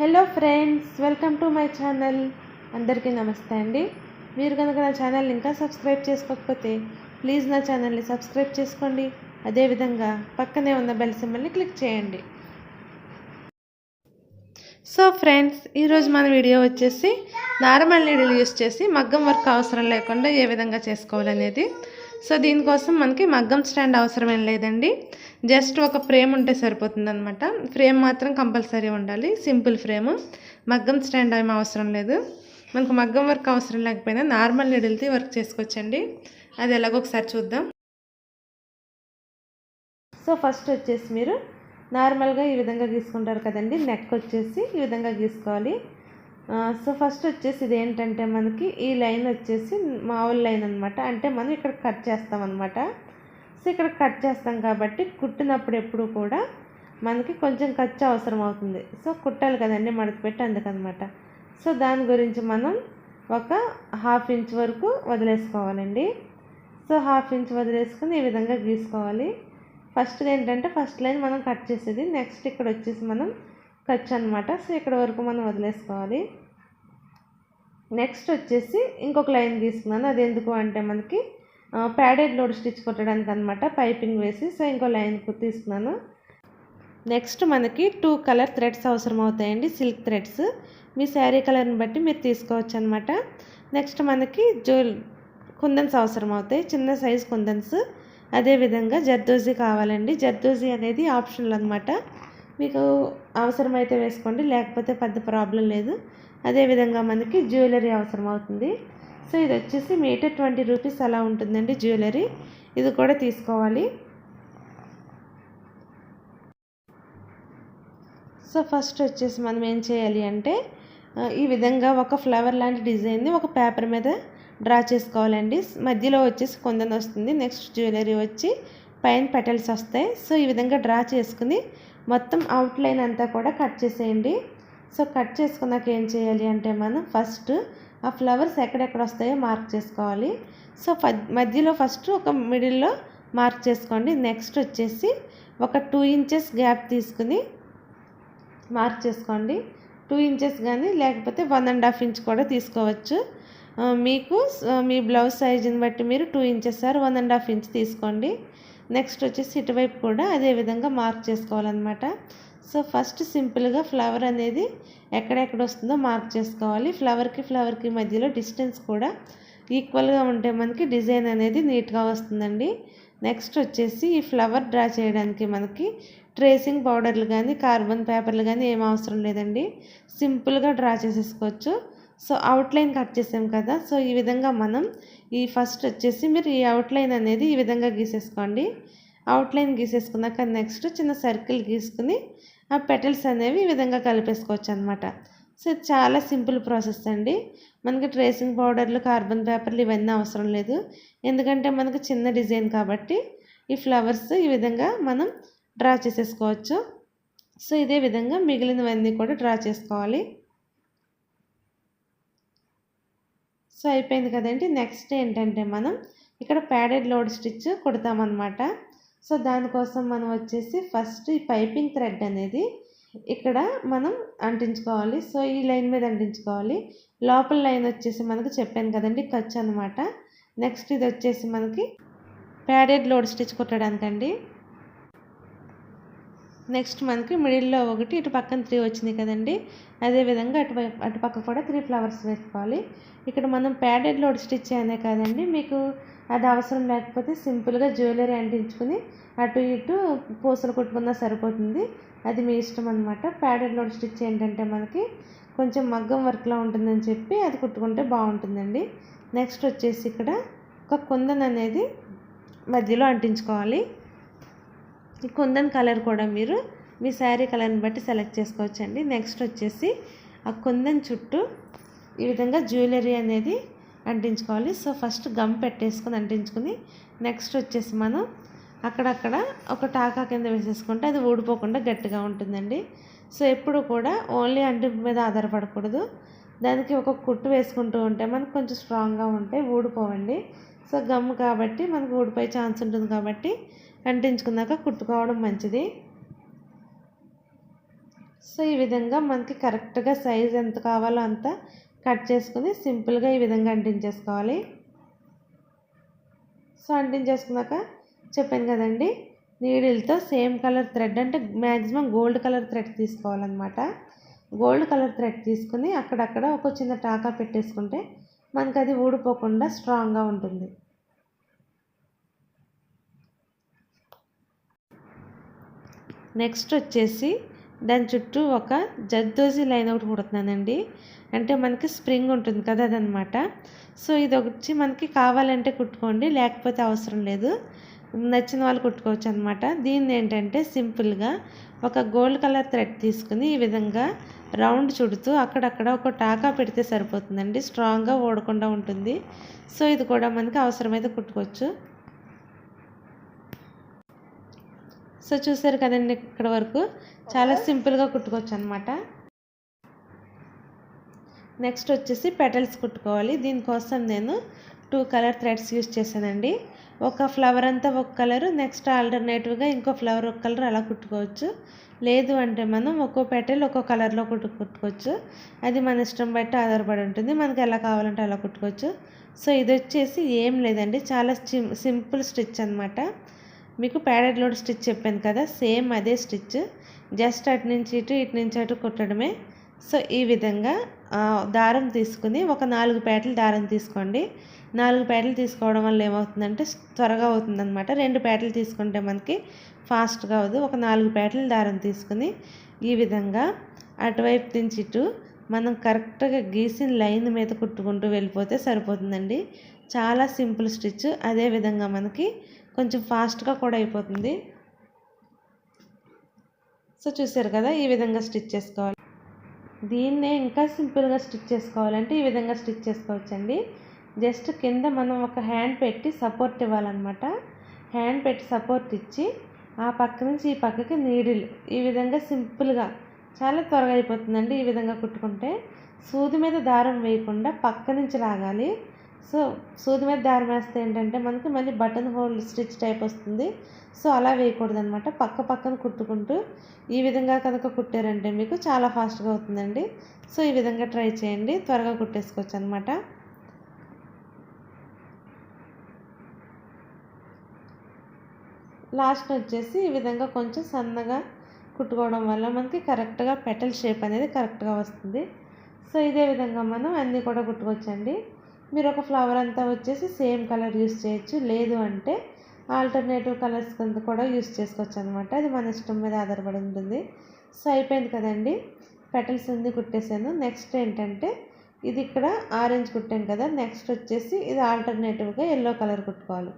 Hello friends, welcome to my channel. అందరికీ నమస్తే అండి. మీరు కనుక నా ఛానల్ ఇంకా సబ్స్క్రైబ్ చేసుకోకపోతే ప్లీజ్ నా ఛానల్ని సబ్స్క్రైబ్ చేసుకోండి. అదేవిధంగా పక్కనే ఉన్న బెల్ సింబల్ని క్లిక్ చేయండి. సో ఫ్రెండ్స్, ఈరోజు మన వీడియో వచ్చేసి నార్మల్ నీడిల్ యూస్ చేసి మగ్గం వర్క్ అవసరం లేకుండా ఏ విధంగా చేసుకోవాలనేది. సో దీనికోసం మనకి మగ్గం స్టాండ్ అవసరం ఏం లేదండి. జస్ట్ ఒక ఫ్రేమ్ ఉంటే సరిపోతుంది అనమాట. ఫ్రేమ్ మాత్రం కంపల్సరీ ఉండాలి, సింపుల్ ఫ్రేమ్. మగ్గం స్టాండ్ ఏమీ అవసరం లేదు. మనకు మగ్గం వర్క్ అవసరం లేకపోయినా నార్మల్ నీడిల్తో వర్క్ చేసుకోవచ్చండి. అది ఎలాగో ఒకసారి చూద్దాం. సో ఫస్ట్ వచ్చేసి మీరు నార్మల్గా ఈ విధంగా గీసుకుంటారు కదండి. నెక్ వచ్చేసి ఈ విధంగా గీసుకోవాలి. సో ఫస్ట్ వచ్చేసి ఇది ఏంటంటే మనకి ఈ లైన్ వచ్చేసి మామూలు లైన్ అనమాట. అంటే మనం ఇక్కడ కట్ చేస్తాం అనమాట. సో ఇక్కడ కట్ చేస్తాం కాబట్టి కుట్టినప్పుడు ఎప్పుడు కూడా మనకి కొంచెం ఖర్చు అవసరం అవుతుంది. సో కుట్టాలి కదండి, మడత పెట్టి, అందుకనమాట. సో దాని గురించి మనం ఒక 1/2 ఇంచ్ వరకు వదిలేసుకోవాలండి. సో 1/2 ఇంచ్ వదిలేసుకుని ఈ విధంగా గీసుకోవాలి. ఫస్ట్ ఏంటంటే ఫస్ట్ లైన్ మనం కట్ చేసేది. నెక్స్ట్ ఇక్కడ వచ్చేసి మనం ఖర్చు అనమాట. సో ఇక్కడ వరకు మనం వదిలేసుకోవాలి. నెక్స్ట్ వచ్చేసి ఇంకొక లైన్ తీసుకున్నాను. అది ఎందుకు అంటే మనకి ప్యాడెడ్ లోడ్ స్టిచ్ కొట్టడానికి అనమాట, పైపింగ్ వేసి. సో ఇంకో లైన్ తీసుకున్నాను. నెక్స్ట్ మనకి 2 కలర్ థ్రెడ్స్ అవసరం అవుతాయండి, సిల్క్ థ్రెడ్స్. మీ శారీ కలర్ని బట్టి మీరు తీసుకోవచ్చు అనమాట. నెక్స్ట్ మనకి కుందన్స్ అవసరం అవుతాయి, చిన్న సైజ్ కుందన్స్. అదేవిధంగా జర్దోజీ కావాలండి. జర్దోజీ అనేది ఆప్షనల్ అనమాట. మీకు అవసరమైతే వేసుకోండి, లేకపోతే పెద్ద ప్రాబ్లం లేదు. అదేవిధంగా మనకి జ్యువెలరీ అవసరం అవుతుంది. సో ఇది వచ్చేసి మీటర్ 20 రూపీస్ అలా ఉంటుందండి జ్యువెలరీ. ఇది కూడా తీసుకోవాలి. సో ఫస్ట్ వచ్చేసి మనం ఏం చేయాలి అంటే ఈ విధంగా ఒక ఫ్లవర్ లాంటి డిజైన్ని ఒక పేపర్ మీద డ్రా చేసుకోవాలండి. మధ్యలో వచ్చేసి కొందన వస్తుంది. నెక్స్ట్ జ్యువెలరీ వచ్చి పైన పెటల్స్ వస్తాయి. సో ఈ విధంగా డ్రా చేసుకుని మొత్తం అవుట్లైన్ అంతా కూడా కట్ చేసేయండి. సో కట్ చేసుకున్నాక ఏం చేయాలి అంటే మనం ఫస్ట్ ఆ ఫ్లవర్స్ ఎక్కడెక్కడ వస్తాయో మార్క్ చేసుకోవాలి. సో మధ్యలో ఫస్ట్ ఒక మిడిల్లో మార్క్ చేసుకోండి. నెక్స్ట్ వచ్చేసి ఒక 2 ఇంచెస్ గ్యాప్ తీసుకుని మార్క్ చేసుకోండి. 2 ఇంచెస్ కానీ లేకపోతే 1.5 ఇంచ్ కూడా తీసుకోవచ్చు. మీకు మీ బ్లౌజ్ సైజుని బట్టి మీరు 2 ఇంచెస్ ఆర్ 1.5 ఇంచ్ తీసుకోండి. నెక్స్ట్ వచ్చేసి ఇటువైపు కూడా అదే విధంగా మార్క్ చేసుకోవాలన్నమాట. సో ఫస్ట్ సింపుల్గా ఫ్లవర్ అనేది ఎక్కడెక్కడ వస్తుందో మార్క్ చేసుకోవాలి. ఫ్లవర్కి మధ్యలో డిస్టెన్స్ కూడా ఈక్వల్గా ఉంటే మనకి డిజైన్ అనేది నీట్గా వస్తుందండి. నెక్స్ట్ వచ్చేసి ఈ ఫ్లవర్ డ్రా చేయడానికి మనకి ట్రేసింగ్ పౌడర్లు కానీ కార్బన్ పేపర్లు కానీ ఏం అవసరం లేదండి. సింపుల్గా డ్రా చేసేసుకోవచ్చు. సో అవుట్లైన్ కట్ చేసాం కదా. సో ఈ విధంగా మనం ఈ ఫస్ట్ వచ్చేసి మీరు ఈ అవుట్లైన్ అనేది ఈ విధంగా గీసేసుకోండి. అవుట్లైన్ గీసేసుకున్నాక నెక్స్ట్ చిన్న సర్కిల్ గీసుకుని ఆ పెటల్స్ అనేవి ఈ విధంగా కలిపేసుకోవచ్చు అనమాట. సో చాలా సింపుల్ ప్రాసెస్ అండి. మనకి ట్రేసింగ్ పౌడర్లు, కార్బన్ పేపర్లు ఇవన్నీ అవసరం లేదు. ఎందుకంటే మనకు చిన్న డిజైన్ కాబట్టి ఈ ఫ్లవర్స్ ఈ విధంగా మనం డ్రా చేసేసుకోవచ్చు. సో ఇదే విధంగా మిగిలినవన్నీ కూడా డ్రా చేసుకోవాలి. సో అయిపోయింది కదండి. నెక్స్ట్ ఏంటంటే మనం ఇక్కడ ప్యాడెడ్ లోడ్ స్టిచ్ కుడతామన్నమాట. సో దానికోసం మనం వచ్చేసి ఫస్ట్ ఈ పైపింగ్ థ్రెడ్ అనేది ఇక్కడ మనం అంటించుకోవాలి. సో ఈ లైన్ మీద అంటించుకోవాలి. లోపల లైన్ వచ్చేసి మనకు చెప్పాను కదండి, ఖర్చు అనమాట. నెక్స్ట్ ఇది వచ్చేసి మనకి ప్యాడెడ్ లోడ్ స్టిచ్ కుట్టడానికండి. నెక్స్ట్ మనకి మిడిల్లో ఒకటి, ఇటు పక్కన 3 వచ్చినాయి కదండి. అదేవిధంగా అటుపక్క కూడా 3 ఫ్లవర్స్ వేసుకోవాలి. ఇక్కడ మనం ప్యాడెడ్ లోడ్ స్టిచ్ అనే కాదండి, మీకు అది అవసరం లేకపోతే సింపుల్గా జ్యువెలరీ అంటించుకుని అటు ఇటు పూసలు కుట్టుకున్నా సరిపోతుంది. అది మీ ఇష్టం అనమాట. ప్యాడెడ్ లోడ్ స్టిచ్ ఏంటంటే మనకి కొంచెం మగ్గం వర్క్లో ఉంటుందని చెప్పి అది కుట్టుకుంటే బాగుంటుందండి. నెక్స్ట్ వచ్చేసి ఇక్కడ ఒక కుందన్ అనేది మధ్యలో అంటించుకోవాలి. ఈ కుందన్ కలర్ కూడా మీరు మీ శారీ కలర్ని బట్టి సెలెక్ట్ చేసుకోవచ్చండి. నెక్స్ట్ వచ్చేసి ఆ కుందన్ చుట్టూ ఈ విధంగా జ్యువెలరీ అనేది అంటించుకోవాలి. సో ఫస్ట్ గమ్ పెట్టేసుకుని అంటించుకుని నెక్స్ట్ వచ్చేసి మనం అక్కడక్కడ ఒక టాకా కింద వేసేసుకుంటే అది ఊడిపోకుండా గట్టిగా ఉంటుందండి. సో ఎప్పుడు కూడా ఓన్లీ అంటింపు మీద ఆధారపడకూడదు. దానికి ఒక కుట్టు వేసుకుంటూ ఉంటే మనకు కొంచెం స్ట్రాంగ్గా ఉంటాయి, ఊడిపోవండి. సో గమ్ కాబట్టి మనకు ఊడిపోయే ఛాన్స్ ఉంటుంది కాబట్టి అంటించుకున్నాక కుట్టుకోవడం మంచిది. సో ఈ విధంగా మనకి కరెక్ట్గా సైజ్ ఎంత కావాలో అంత కట్ చేసుకుని సింపుల్గా ఈ విధంగా అంటించేసుకోవాలి. సో అంటించేసుకున్నాక చెప్పాను కదండి, నీడిల్తో సేమ్ కలర్ థ్రెడ్ అంటే మ్యాక్సిమం గోల్డ్ కలర్ థ్రెడ్ తీసుకోవాలన్నమాట. గోల్డ్ కలర్ థ్రెడ్ తీసుకుని అక్కడక్కడ ఒక చిన్న టాకా పెట్టేసుకుంటే మనకు అది ఊడిపోకుండా స్ట్రాంగ్గా ఉంటుంది. నెక్స్ట్ వచ్చేసి దాని చుట్టూ ఒక జర్దోజీ లైన్ ఒకటి కుడుతున్నానండి. అంటే మనకి స్ప్రింగ్ ఉంటుంది కదా, అదనమాట. సో ఇది వచ్చి మనకి కావాలంటే కుట్టుకోండి, లేకపోతే అవసరం లేదు, నచ్చిన వాళ్ళు కుట్టుకోవచ్చు అనమాట. దీన్ని ఏంటంటే సింపుల్గా ఒక గోల్డ్ కలర్ థ్రెడ్ తీసుకుని ఈ విధంగా రౌండ్ చుడుతూ అక్కడక్కడ ఒక టాకా పెడితే సరిపోతుందండి, స్ట్రాంగ్గా ఓడకుండా ఉంటుంది. సో ఇది కూడా మనకి అవసరమైతే కుట్టుకోవచ్చు. సో చూసారు కదండి, ఇక్కడ వరకు చాలా సింపుల్గా కుట్టుకోవచ్చు అనమాట. నెక్స్ట్ వచ్చేసి పెటల్స్ కుట్టుకోవాలి. దీనికోసం నేను 2 కలర్ థ్రెడ్స్ యూజ్ చేశానండి. ఒక ఫ్లవర్ అంతా ఒక కలరు, నెక్స్ట్ ఆల్టర్నేటివ్గా ఇంకో ఫ్లవర్ ఒక కలర్ అలా కుట్టుకోవచ్చు. లేదు అంటే మనం ఒక్కో పెటల్ ఒక్కో కలర్లో కుట్టుకోవచ్చు. అది మన ఇష్టం బట్టి ఆధారపడి ఉంటుంది, మనకి ఎలా కావాలంటే అలా కుట్టుకోవచ్చు. సో ఇది వచ్చేసి ఏం లేదండి, చాలా సింపుల్ స్టిచ్ అనమాట. మీకు ప్యాడెడ్ లోడ్ స్టిచ్ చెప్పాను కదా, సేమ్ అదే స్టిచ్, జస్ట్ అటు నుంచి ఇటు ఇటు నుంచి అటు కుట్టడమే. సో ఈ విధంగా దారం తీసుకుని ఒక 4 పేటలు దారం తీసుకోండి. 4 పేటలు తీసుకోవడం వల్ల ఏమవుతుందంటే త్వరగా అవుతుందన్నమాట. 2 పేటలు తీసుకుంటే మనకి ఫాస్ట్గా అవ్వదు. ఒక 4 పేటలు దారం తీసుకుని ఈ విధంగా అటువైపు నుంచి ఇటు మనం కరెక్ట్గా గీసిన లైన్ మీద కుట్టుకుంటూ వెళ్ళిపోతే సరిపోతుందండి. చాలా సింపుల్ స్టిచ్, అదేవిధంగా మనకి కొంచెం ఫాస్ట్గా కూడా అయిపోతుంది. సో చూసారు కదా, ఈ విధంగా స్టిచ్ చేసుకోవాలి. దీన్నే ఇంకా సింపుల్గా స్టిచ్ చేసుకోవాలంటే ఈ విధంగా స్టిచ్ చేసుకోవచ్చండి. జస్ట్ కింద మనం ఒక హ్యాండ్ పెట్టి సపోర్ట్ ఇవ్వాలన్నమాట. హ్యాండ్ పెట్టి సపోర్ట్ ఇచ్చి ఆ పక్క నుంచి ఈ పక్కకి నీడిల్ ఈ విధంగా సింపుల్గా చాలా త్వరగా అయిపోతుందండి. ఈ విధంగా కుట్టుకుంటే సూది మీద దారం వేయకుండా పక్క నుంచి లాగాలి. సో సూది మీద దారం వేస్తే ఏంటంటే మనకి మళ్ళీ బటన్ హోల్ స్టిచ్ టైప్ వస్తుంది. సో అలా వేయకూడదు అనమాట, పక్క పక్కన కుట్టుకుంటూ ఈ విధంగా కనుక కుట్టారంటే మీకు చాలా ఫాస్ట్గా అవుతుందండి. సో ఈ విధంగా ట్రై చేయండి, త్వరగా కుట్టేసుకోవచ్చు అనమాట. లాస్ట్ వచ్చేసి ఈ విధంగా కొంచెం సన్నగా కుట్టుకోవడం వల్ల మనకి కరెక్ట్గా పెటల్ షేప్ అనేది కరెక్ట్గా వస్తుంది. సో ఇదే విధంగా మనం అన్నీ కూడా కుట్టుకోవచ్చండి. మీరు ఒక ఫ్లవర్ అంతా వచ్చేసి సేమ్ కలర్ యూస్ చేయొచ్చు, లేదు అంటే ఆల్టర్నేటివ్ కలర్స్ కింద కూడా యూస్ చేసుకోవచ్చు అనమాట. అది మన ఇష్టం మీద ఆధారపడి ఉంటుంది. సో అయిపోయింది కదండి, పెటల్స్ అన్నీ కుట్టేసాను. నెక్స్ట్ ఏంటంటే ఇది ఇక్కడ ఆరెంజ్ కుట్టాను కదా, నెక్స్ట్ వచ్చేసి ఇది ఆల్టర్నేటివ్గా ఎల్లో కలర్ కుట్టుకోవాలి.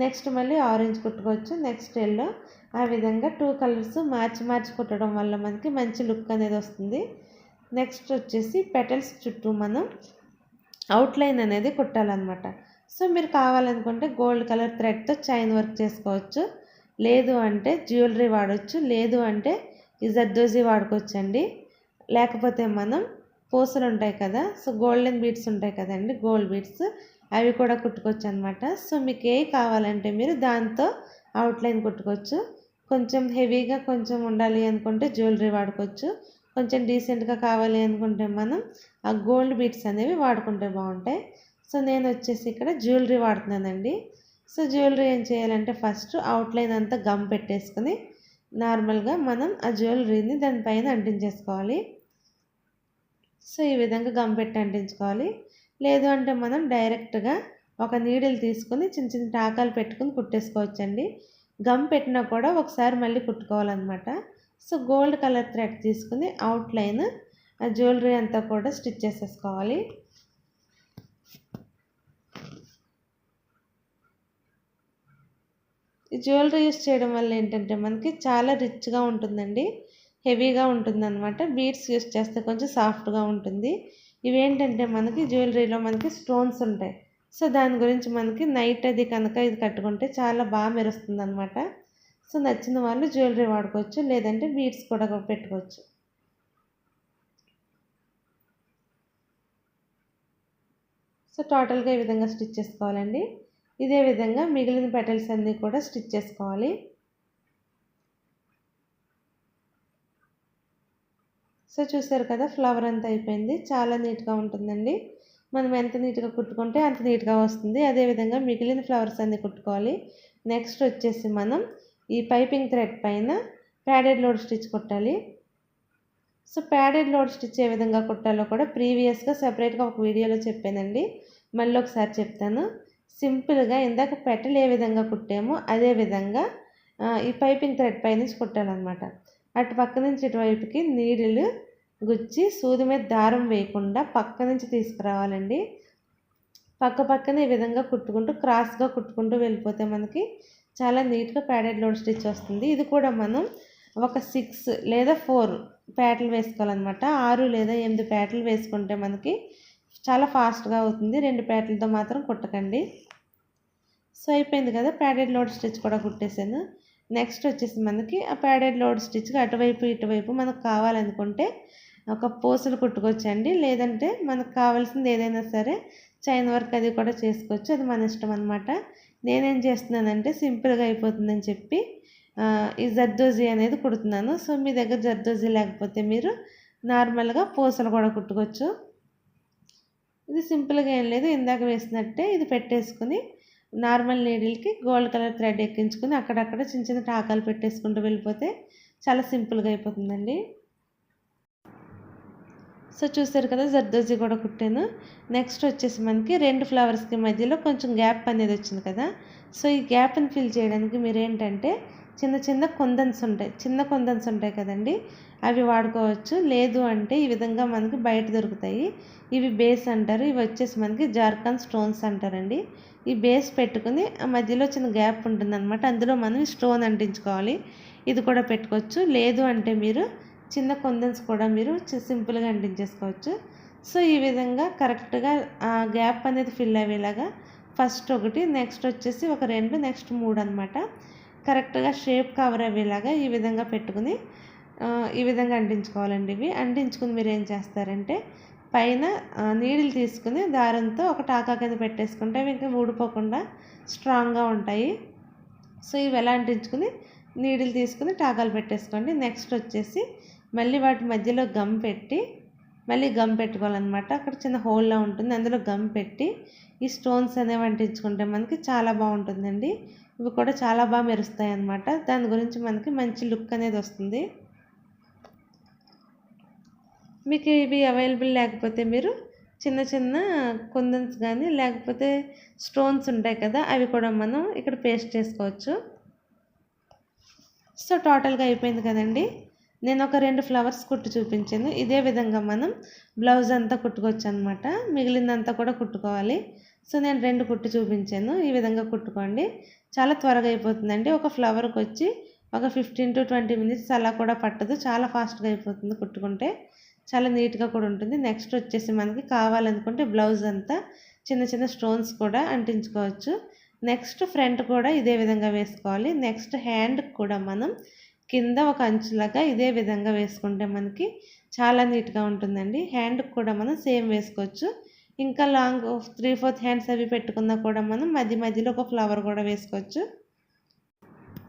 నెక్స్ట్ మళ్ళీ ఆరెంజ్ కుట్టుకోవచ్చు, నెక్స్ట్ ఎల్లో, ఆ విధంగా 2 కలర్స్ మార్చి కుట్టడం వల్ల మనకి మంచి లుక్ అనేది వస్తుంది. నెక్స్ట్ వచ్చేసి పెటల్స్ చుట్టూ మనం అవుట్లైన్ అనేది కుట్టాలన్నమాట. సో మీరు కావాలనుకుంటే గోల్డ్ కలర్ థ్రెడ్తో చైన్ వర్క్ చేసుకోవచ్చు, లేదు అంటే జ్యువెలరీ వాడవచ్చు, లేదు అంటే ఈ జర్దోజీ వాడుకోవచ్చండి. లేకపోతే మనం పూసలు ఉంటాయి కదా, సో గోల్డెన్ బీడ్స్ ఉంటాయి కదండి, గోల్డ్ బీడ్స్, అవి కూడా కుట్టుకోవచ్చు అనమాట. సో మీకు ఏ కావాలంటే మీరు దాంతో అవుట్లైన్ కుట్టుకోవచ్చు. కొంచెం హెవీగా కొంచెం ఉండాలి అనుకుంటే జ్యువెలరీ వాడుకోవచ్చు, కొంచెం డీసెంట్గా కావాలి అనుకుంటే మనం ఆ గోల్డ్ బీడ్స్ అనేవి వాడుకుంటే బాగుంటాయి. సో నేను వచ్చేసి ఇక్కడ జ్యువెలరీ వాడుతున్నానండి. సో జ్యువెలరీ ఏం చేయాలంటే ఫస్ట్ అవుట్లైన్ అంతా గమ్ పెట్టేసుకుని నార్మల్గా మనం ఆ జ్యువెలరీని దానిపైన అంటించేసుకోవాలి. సో ఈ విధంగా గమ్ పెట్టి అంటించుకోవాలి. లేదు అంటే మనం డైరెక్ట్గా ఒక నీడిల్ తీసుకుని చిన్న చిన్న టాకాలు పెట్టుకుని కుట్టేసుకోవచ్చండి. గమ్ పెట్టినా కూడా ఒకసారి మళ్ళీ కుట్టుకోవాలన్నమాట. సో గోల్డ్ కలర్ థ్రెడ్ తీసుకుని అవుట్లైన్ ఆ జ్యువెలరీ అంతా కూడా స్టిచ్ చేసేసుకోవాలి. ఈ జ్యువెలరీ యూస్ చేయడం వల్ల ఏంటంటే మనకి చాలా రిచ్గా ఉంటుందండి, హెవీగా ఉంటుంది అనమాట. బీడ్స్ యూస్ చేస్తే కొంచెం సాఫ్ట్గా ఉంటుంది. ఇవేంటంటే మనకి జ్యువెలరీలో మనకి స్టోన్స్ ఉంటాయి. సో దాని గురించి మనకి నైట్ అది కనుక ఇది కట్టుకుంటే చాలా బాగా మెరుస్తుంది అనమాట. సో నచ్చిన వాళ్ళు జ్యువెలరీ వాడుకోవచ్చు, లేదంటే బీడ్స్ కూడా పెట్టుకోవచ్చు. సో టోటల్గా ఈ విధంగా స్టిచ్ చేసుకోవాలండి. ఇదే విధంగా మిగిలిన పెటల్స్ అన్నీ కూడా స్టిచ్ చేసుకోవాలి. సో చూసారు కదా, ఫ్లవర్ అంతా అయిపోయింది. చాలా నీట్గా ఉంటుందండి. మనం ఎంత నీట్గా కుట్టుకుంటే అంత నీట్గా వస్తుంది. అదేవిధంగా మిగిలిన ఫ్లవర్స్ అన్నీ కుట్టుకోవాలి. నెక్స్ట్ వచ్చేసి మనం ఈ పైపింగ్ థ్రెడ్ పైన ప్యాడెడ్ లోడ్ స్టిచ్ కుట్టాలి. సో ప్యాడెడ్ లోడ్ స్టిచ్ ఏ విధంగా కుట్టాలో కూడా ప్రీవియస్గా సెపరేట్గా ఒక వీడియోలో చెప్పానండి. మళ్ళీ ఒకసారి చెప్తాను. సింపుల్గా ఇందాక పెటల్ ఏ విధంగా కుట్టామో అదే విధంగా ఈ పైపింగ్ థ్రెడ్ పై నుంచి కుట్టాలన్నమాట. అటు పక్క నుంచి ఇటువైపుకి నీడిల్ గుచ్చి సూది మీద దారం వేయకుండా పక్క నుంచి తీసుకురావాలండి. పక్క పక్కనే ఈ విధంగా కుట్టుకుంటూ క్రాస్గా కుట్టుకుంటూ వెళ్ళిపోతే మనకి చాలా నీట్గా ప్యాడెడ్ లోడ్ స్టిచ్ వస్తుంది. ఇది కూడా మనం ఒక 6 లేదా 4 ప్యాటలు వేసుకోవాలన్నమాట. 6 లేదా 8 ప్యాటలు వేసుకుంటే మనకి చాలా ఫాస్ట్గా అవుతుంది. 2 ప్యాటలతో మాత్రం కుట్టకండి. సో అయిపోయింది కదా, ప్యాడెడ్ లోడ్ స్టిచ్ కూడా కుట్టేసాను. నెక్స్ట్ వచ్చేసి మనకి ఆ ప్యాడెడ్ లోడ్ స్టిచ్కి అటువైపు ఇటువైపు మనకు కావాలనుకుంటే ఒక పూసలు కుట్టుకోవచ్చండి. లేదంటే మనకు కావాల్సింది ఏదైనా సరే చైన్ వర్క్ అది కూడా చేసుకోవచ్చు. అది మన ఇష్టం అనమాట. నేనేం చేస్తున్నానంటే సింపుల్గా అయిపోతుందని చెప్పి ఈ జర్దోజీ అనేది కుడుతున్నాను. సో మీ దగ్గర జర్దోజీ లేకపోతే మీరు నార్మల్గా పూసలు కూడా కుట్టుకోవచ్చు. ఇది సింపుల్గా ఏం లేదు, ఇందాక వేసినట్టే ఇది పెట్టేసుకుని నార్మల్ నీడిల్కి గోల్డ్ కలర్ థ్రెడ్ ఎక్కించుకుని అక్కడక్కడ చిన్న చిన్న టాకాలు పెట్టేసుకుంటూ వెళ్ళిపోతే చాలా సింపుల్గా అయిపోతుందండి. సో చూసారు కదా, జర్దోజీ కూడా కుట్టాను. నెక్స్ట్ వచ్చేసి మనకి 2 ఫ్లవర్స్కి మధ్యలో కొంచెం గ్యాప్ అనేది వచ్చింది కదా. సో ఈ గ్యాప్ని ఫిల్ చేయడానికి మీరు ఏంటంటే చిన్న చిన్న కుందన్స్ ఉంటాయి కదండి, అవి వాడుకోవచ్చు. లేదు అంటే ఈ విధంగా మనకి బయట దొరుకుతాయి. ఇవి బేస్ అంటారు. ఇవి వచ్చేసి మనకి జార్ఖండ్ స్టోన్స్ అంటారండి. ఈ బేస్ పెట్టుకుని ఆ మధ్యలో చిన్న గ్యాప్ ఉంటుందన్నమాట. అందులో మనం స్టోన్ అంటించుకోవాలి. ఇది కూడా పెట్టుకోవచ్చు. లేదు అంటే మీరు చిన్న కుందన్స్ కూడా మీరు సింపుల్గా అంటించేసుకోవచ్చు. సో ఈ విధంగా కరెక్ట్గా ఆ గ్యాప్ అనేది ఫిల్ అయ్యేలాగా ఫస్ట్ ఒకటి, నెక్స్ట్ వచ్చేసి ఒక 2, నెక్స్ట్ 3 అనమాట. కరెక్ట్గా షేప్ కవర్ అయ్యేలాగా ఈ విధంగా పెట్టుకుని ఈ విధంగా అంటించుకోవాలండి. ఇవి అంటించుకుని మీరు ఏం చేస్తారంటే పైన నీడిల్ తీసుకుని దారంతో ఒక టాకా కింద పెట్టేసుకుంటే అవి ఇంకా ఊడిపోకుండా స్ట్రాంగ్గా ఉంటాయి. సో ఇవి ఎలా అంటించుకుని నీడిల్ తీసుకుని టాకాలు పెట్టేసుకోండి. నెక్స్ట్ వచ్చేసి మళ్ళీ వాటి మధ్యలో గమ్ పెట్టుకోవాలన్నమాట. అక్కడ చిన్న హోల్లా ఉంటుంది, అందులో గమ్ పెట్టి ఈ స్టోన్స్ అనేవి అంటించుకుంటే మనకి చాలా బాగుంటుందండి. ఇవి కూడా చాలా బాగా మెరుస్తాయి అన్నమాట. దాని గురించి మనకి మంచి లుక్ అనేది వస్తుంది. మీకు ఇవి అవైలబుల్ లేకపోతే మీరు చిన్న చిన్న కుందన్స్ కానీ లేకపోతే స్టోన్స్ ఉంటాయి కదా, అవి కూడా మనం ఇక్కడ పేస్ట్ చేసుకోవచ్చు. సో టోటల్గా అయిపోయింది కదండి. నేను ఒక 2 ఫ్లవర్స్ కుట్టి చూపించాను. ఇదే విధంగా మనం బ్లౌజ్ అంతా కుట్టుకోవచ్చు అనమాట. మిగిలిందంతా కూడా కుట్టుకోవాలి. సో నేను 2 కుట్టి చూపించాను. ఈ విధంగా కుట్టుకోండి, చాలా త్వరగా అయిపోతుందండి. ఒక ఫ్లవర్కి వచ్చి ఒక 15 to 20 మినిట్స్ అలా కూడా పట్టదు. చాలా ఫాస్ట్గా అయిపోతుంది కుట్టుకుంటే. చాలా నీట్గా కూడా ఉంటుంది. నెక్స్ట్ వచ్చేసి మనకి కావాలనుకుంటే బ్లౌజ్ అంతా చిన్న చిన్న స్టోన్స్ కూడా అంటించుకోవచ్చు. నెక్స్ట్ ఫ్రంట్ కూడా ఇదే విధంగా వేసుకోవాలి. నెక్స్ట్ హ్యాండ్కి కూడా మనం కింద ఒక అంచులాగా ఇదే విధంగా వేసుకుంటే మనకి చాలా నీట్గా ఉంటుందండి. హ్యాండ్కి కూడా మనం సేమ్ వేసుకోవచ్చు. ఇంకా లాంగ్ 3/4 హ్యాండ్స్ అవి పెట్టుకున్నా కూడా మనం మధ్యలో ఒక ఫ్లవర్ కూడా వేసుకోవచ్చు.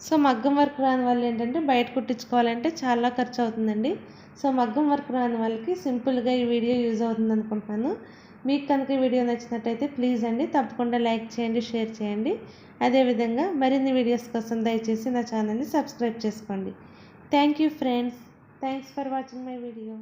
సో మగ్గం వర్క్ రాని వాళ్ళు ఏంటంటే బయట కుట్టించుకోవాలంటే చాలా ఖర్చు అవుతుందండి. సో మగ్గం వర్క్ రాని వాళ్ళకి సింపుల్గా ఈ వీడియో యూజ్ అవుతుంది అనుకుంటున్నాను. మీకు కనుక ఈ వీడియో నచ్చినట్టయితే ప్లీజ్ అండి తప్పకుండా లైక్ చేయండి, షేర్ చేయండి. అదేవిధంగా మరిన్ని వీడియోస్ కోసం దయచేసి నా ఛానల్ని సబ్స్క్రైబ్ చేసుకోండి. Thank you friends. Thanks for watching my video.